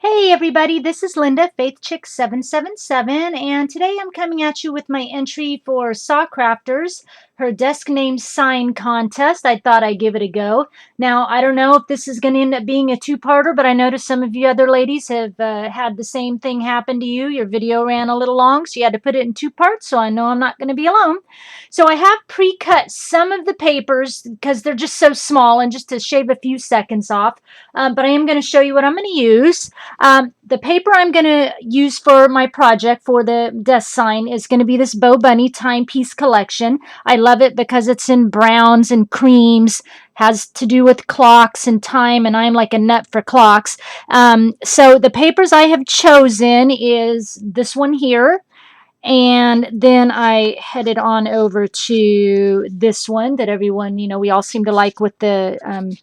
Hey everybody, this is Linda, Faith Chick 777, and today I'm coming at you with my entry for Saw Crafters, her desk name sign contest. I thought I'd give it a go. Now, I don't know if this is going to end up being a two-parter, but I noticed some of you other ladies have had the same thing happen to you. Your video ran a little long, so you had to put it in two parts, so I know I'm not going to be alone. So I have pre-cut some of the papers because they're just so small and just to shave a few seconds off, but I am going to show you what I'm going to use. The paper I'm going to use for my project for the desk sign is going to be this Bo Bunny Timepiece Collection. I love it because it's in browns and creams, has to do with clocks and time, and I'm like a nut for clocks. So the papers I have chosen is this one here, and then I headed on over to this one that everyone, we all seem to like with the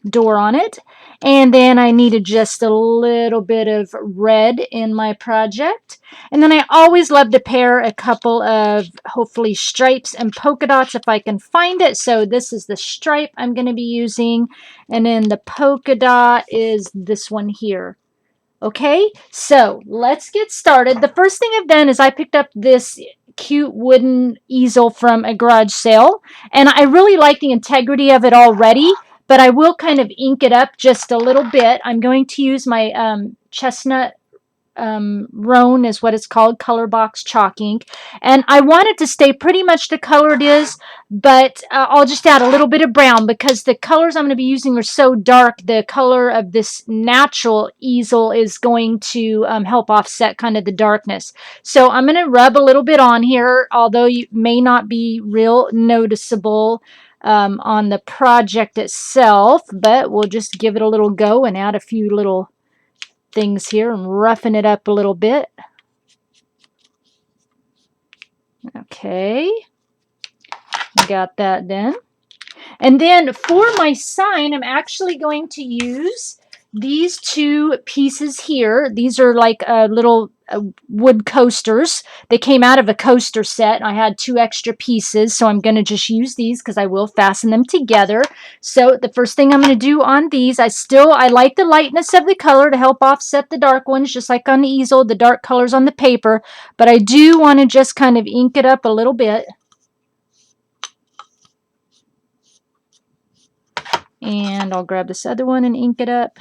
door on it. And then I needed just a little bit of red in my project. And then I always love to pair a couple of hopefully stripes and polka dots if I can find it. So this is the stripe I'm going to be using. And then the polka dot is this one here. Okay, so let's get started. The first thing I've done is I picked up this cute wooden easel from a garage sale, and I really like the integrity of it already, but I will kind of ink it up just a little bit. I'm going to use my chestnut Roan is what it's called, color box chalk ink, and I want it to stay pretty much the color it is, but I'll just add a little bit of brown because the colors I'm going to be using are so dark. The color of this natural easel is going to help offset kind of the darkness. So I'm going to rub a little bit on here, although you may not be real noticeable on the project itself, but we'll just give it a little go and add a few little things here and roughing it up a little bit. Okay, got that done. And then for my sign, I'm actually going to use these two pieces here. These are like little wood coasters. They came out of a coaster set. I had two extra pieces, so I'm going to just use these because I will fasten them together. So the first thing I'm going to do on these, I like the lightness of the color to help offset the dark ones, just like on the easel, the dark colors on the paper. But I do want to just kind of ink it up a little bit. And I'll grab this other one and ink it up.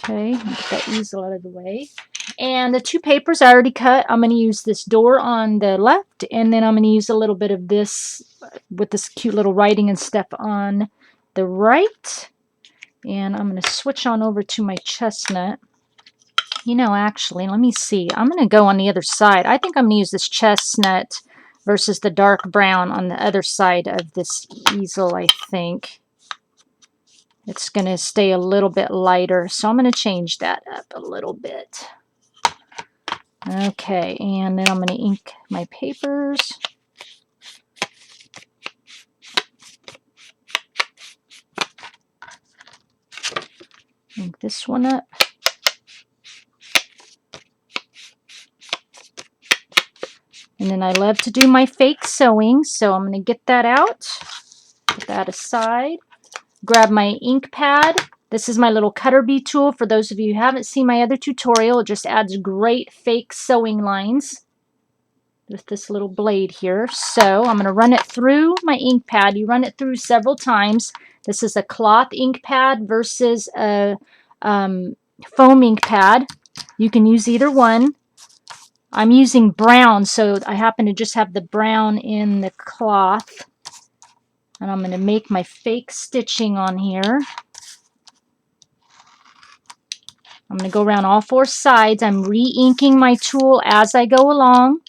Okay, get that easel out of the way. And the two papers I already cut, I'm going to use this door on the left, and then I'm going to use a little bit of this with this cute little writing and stuff on the right. And I'm going to switch on over to my chestnut. Actually, let me see. I'm going to go on the other side. I think I'm going to use this chestnut versus the dark brown on the other side of this easel, I think. It's going to stay a little bit lighter, so I'm going to change that up a little bit. Okay, and then I'm going to ink my papers. Ink this one up. And then I love to do my fake sewing, so I'm going to get that out, put that aside, grab my ink pad. This is my little cutter bee tool. For those of you who haven't seen my other tutorial, it just adds great fake sewing lines with this little blade here. So I'm going to run it through my ink pad. You run it through several times. This is a cloth ink pad versus a foam ink pad. You can use either one. I'm using brown, so I happen to just have the brown in the cloth. And I'm going to make my fake stitching on here. I'm going to go around all four sides. I'm re-inking my tool as I go along.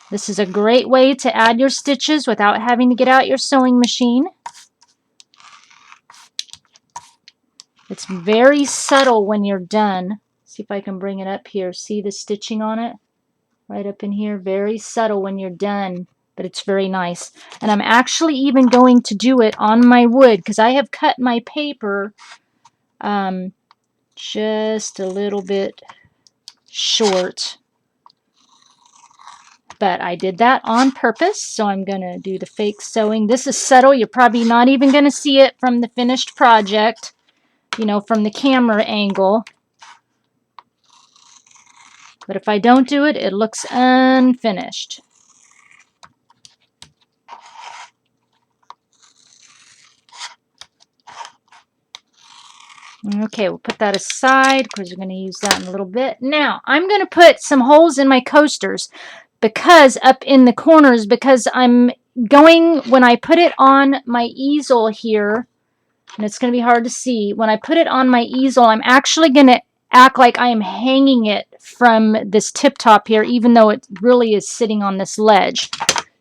This is a great way to add your stitches without having to get out your sewing machine. It's very subtle when you're done. See if I can bring it up here. See the stitching on it? Right up in here. Very subtle when you're done, but it's very nice. And I'm actually even going to do it on my wood because I have cut my paper just a little bit short. but I did that on purpose. So I'm going to do the fake sewing. This is subtle. You're probably not even going to see it from the finished project, you know, from the camera angle. But if I don't do it, it looks unfinished. Okay, we'll put that aside because we're going to use that in a little bit. Now, I'm going to put some holes in my coasters because up in the corners, because I'm going, when I put it on my easel here, and it's going to be hard to see, when I put it on my easel, I'm actually going to act like I am hanging it from this tip top here, even though it really is sitting on this ledge.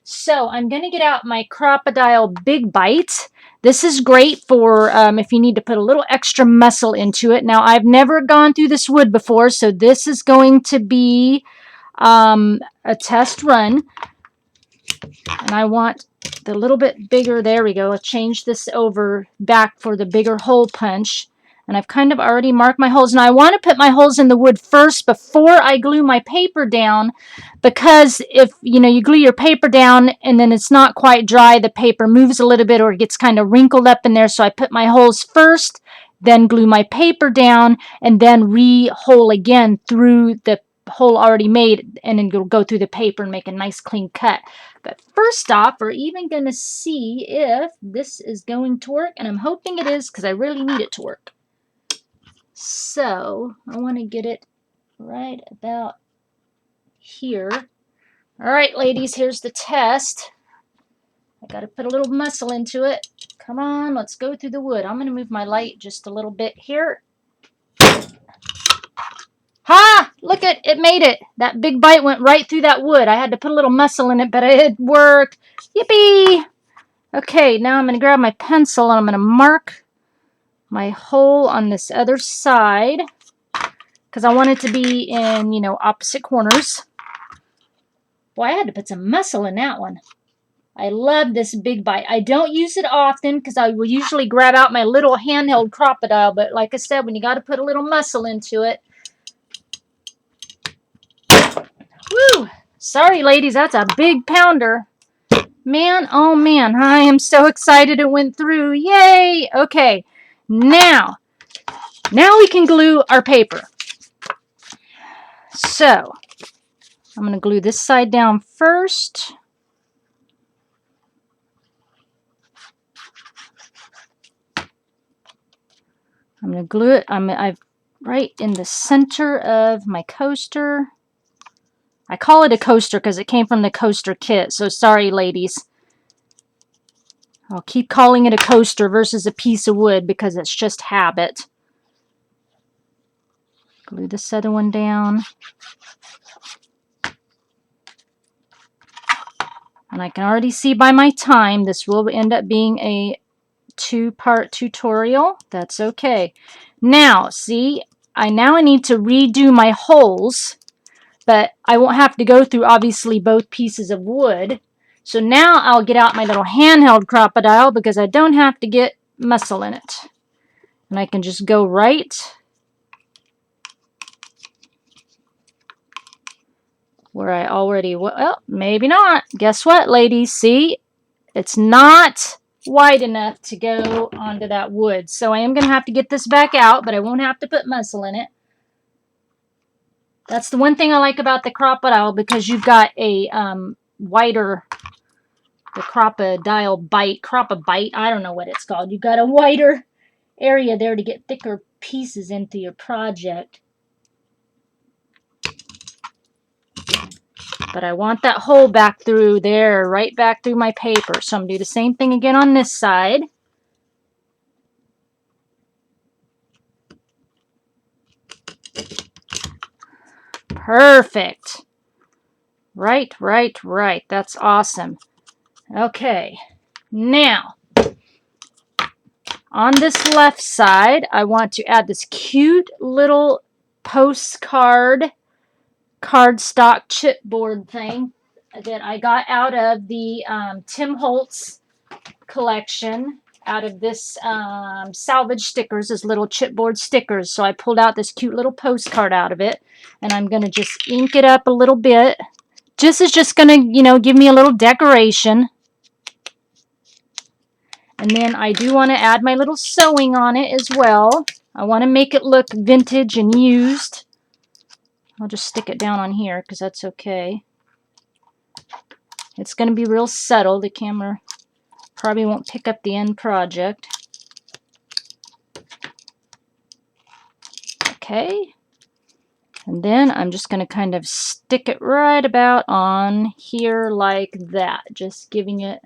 So I'm going to get out my Crop-A-Dile Big Bite. This is great for if you need to put a little extra muscle into it. Now, I've never gone through this wood before, so this is going to be a test run. And I want the little bit bigger. There we go. I'll change this over back for the bigger hole punch. And I've kind of already marked my holes. Now, I want to put my holes in the wood first before I glue my paper down, because if, you know, you glue your paper down and then it's not quite dry, the paper moves a little bit or it gets kind of wrinkled up in there. So I put my holes first, then glue my paper down, and then re-hole again through the hole already made, and then go through the paper and make a nice clean cut. But first off, we're even going to see if this is going to work, and I'm hoping it is because I really need it to work. So I want to get it right about here. All right, ladies, here's the test. I got to put a little muscle into it. Come on, let's go through the wood. I'm going to move my light just a little bit here. Ha! Look at it, made it. That big bite went right through that wood. I had to put a little muscle in it, but it worked. Yippee! Okay, now I'm going to grab my pencil and I'm going to mark my hole on this other side because I want it to be in, you know, opposite corners. Boy, I had to put some muscle in that one. I love this big bite. I don't use it often because I will usually grab out my little handheld Crop-A-Dile, but like I said, when you got to put a little muscle into it. Woo! Sorry, ladies, that's a big pounder. Man, oh man, I am so excited it went through. Yay! Okay, now we can glue our paper. So, I'm going to glue this side down first. I'm going to glue it. I've right in the center of my coaster. I call it a coaster because it came from the coaster kit. So sorry, ladies. I'll keep calling it a coaster versus a piece of wood because it's just habit. Glue this other one down. And I can already see by my time this will end up being a 2-part tutorial. That's okay. Now, see, I need to redo my holes, but I won't have to go through obviously both pieces of wood. So now I'll get out my little handheld Crop-A-Dile because I don't have to get muscle in it. And I can just go right where I already, well, maybe not. Guess what, ladies? See, it's not wide enough to go onto that wood. So I am going to have to get this back out, but I won't have to put muscle in it. That's the one thing I like about the Crop-A-Dile, because you've got a wider, the Crop-A-Dile Bite, Crop-A-Bite, I don't know what it's called. You've got a wider area there to get thicker pieces into your project. But I want that hole back through there, right back through my paper. So I'm going to do the same thing again on this side. Perfect. Right. That's awesome. Okay. Now, on this left side, I want to add this cute little postcard cardstock chipboard thing that I got out of the Tim Holtz collection, out of this salvage stickers, this little chipboard stickers. So I pulled out this cute little postcard out of it, and I'm going to just ink it up a little bit This is just going to, you know, give me a little decoration. And then I do want to add my little sewing on it as well. I want to make it look vintage and used. I'll just stick it down on here because that's okay. It's going to be real subtle. The camera probably won't pick up the end project. Okay. And then I'm just going to kind of stick it right about on here like that. Just giving it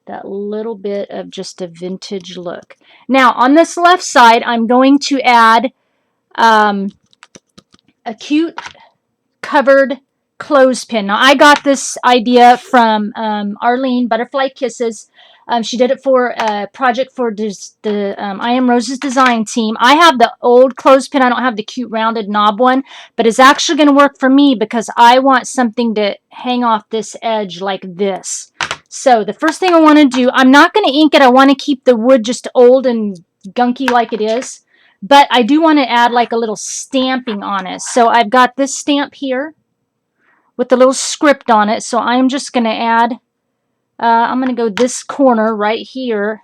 that little bit of just a vintage look. Now on this left side, I'm going to add a cute covered clothespin. Now I got this idea from Arlene, Butterfly Kisses. She did it for a project for the I Am Roses design team. I have the old clothespin. I don't have the cute rounded knob one, but it's actually going to work for me because I want something to hang off this edge like this. So the first thing I want to do, I'm not going to ink it. I want to keep the wood just old and gunky like it is. But I do want to add like a little stamping on it. So I've got this stamp here with the little script on it. So I'm just going to add, I'm going to go this corner right here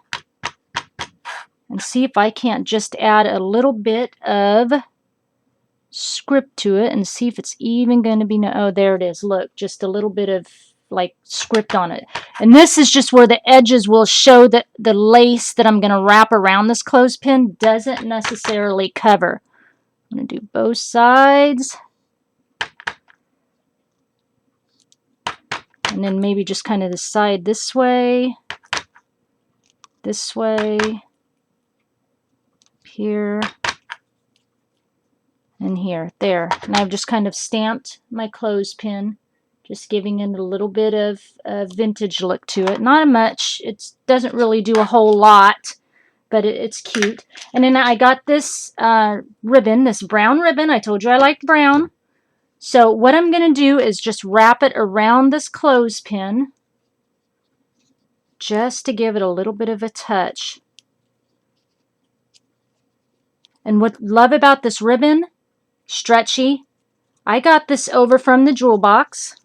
and see if I can't just add a little bit of script to it and see if it's even going to be, oh, there it is. Look, just a little bit of like script on it. And this is just where the edges will show that the lace that I'm going to wrap around this clothespin doesn't necessarily cover. I'm going to do both sides. And then maybe just kind of the side this way, here, and here. There. And I've just kind of stamped my clothespin, just giving it a little bit of vintage look to it. Not much. It doesn't really do a whole lot, but it's cute. And then I got this ribbon, this brown ribbon. I told you I liked brown. So what I'm going to do is just wrap it around this clothespin just to give it a little bit of a touch. And what I love about this ribbon, stretchy, I got this over from the Jewel Box.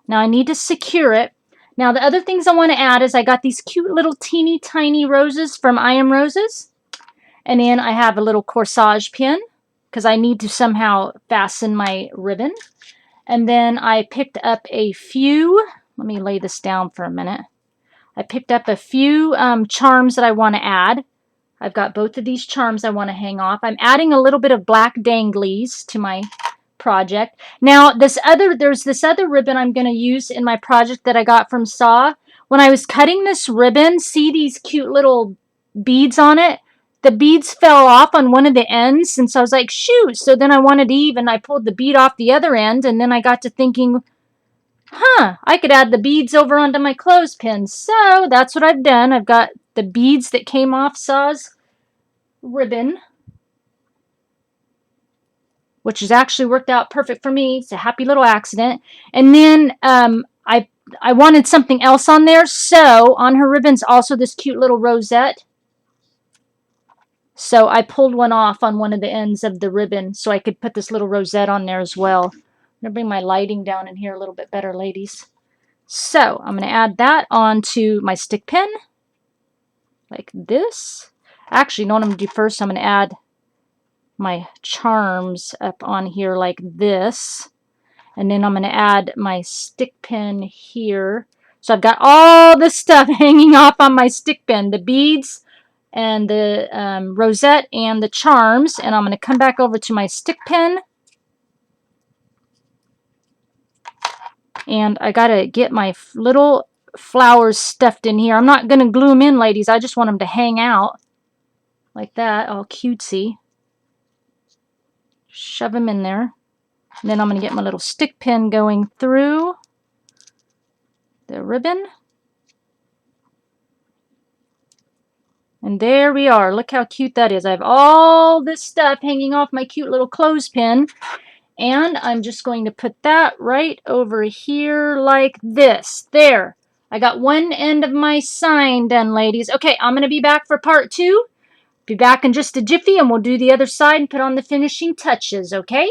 Now I need to secure it. Now the other things I want to add is I got these cute little teeny tiny roses from I Am Roses. And then I have a little corsage pin because I need to somehow fasten my ribbon. And then I picked up a few, let me lay this down for a minute. I picked up a few charms that I want to add. I've got both of these charms I want to hang off. I'm adding a little bit of black danglies to my project. Now there's this other ribbon I'm going to use in my project that I got from SAW. When I was cutting this ribbon, see these cute little beads on it? The beads fell off on one of the ends, and so I was like, shoot. So then I wanted to even, I pulled the bead off the other end, and then I got to thinking, I could add the beads over onto my clothespin. So that's what I've done. I've got the beads that came off SAW's ribbon, which has actually worked out perfect for me. It's a happy little accident. And then I wanted something else on there, so on her ribbon's also this cute little rosette. So I pulled one off on one of the ends of the ribbon so I could put this little rosette on there as well. I'm going to bring my lighting down in here a little bit better, ladies. So I'm going to add that onto my stick pin like this. Actually, you know what I'm going to do first? I'm going to add my charms up on here like this. And then I'm going to add my stick pin here. So I've got all this stuff hanging off on my stick pin. The beads and the rosette and the charms. And I'm going to come back over to my stick pin. And I got to get my little flowers stuffed in here. I'm not going to glue them in, ladies. I just want them to hang out like that, all cutesy. Shove them in there. And then I'm going to get my little stick pin going through the ribbon. And there we are. Look how cute that is. I have all this stuff hanging off my cute little clothespin. And I'm just going to put that right over here like this. There. I got one end of my sign done, ladies. Okay, I'm going to be back for part 2. Be back in just a jiffy and we'll do the other side and put on the finishing touches, okay?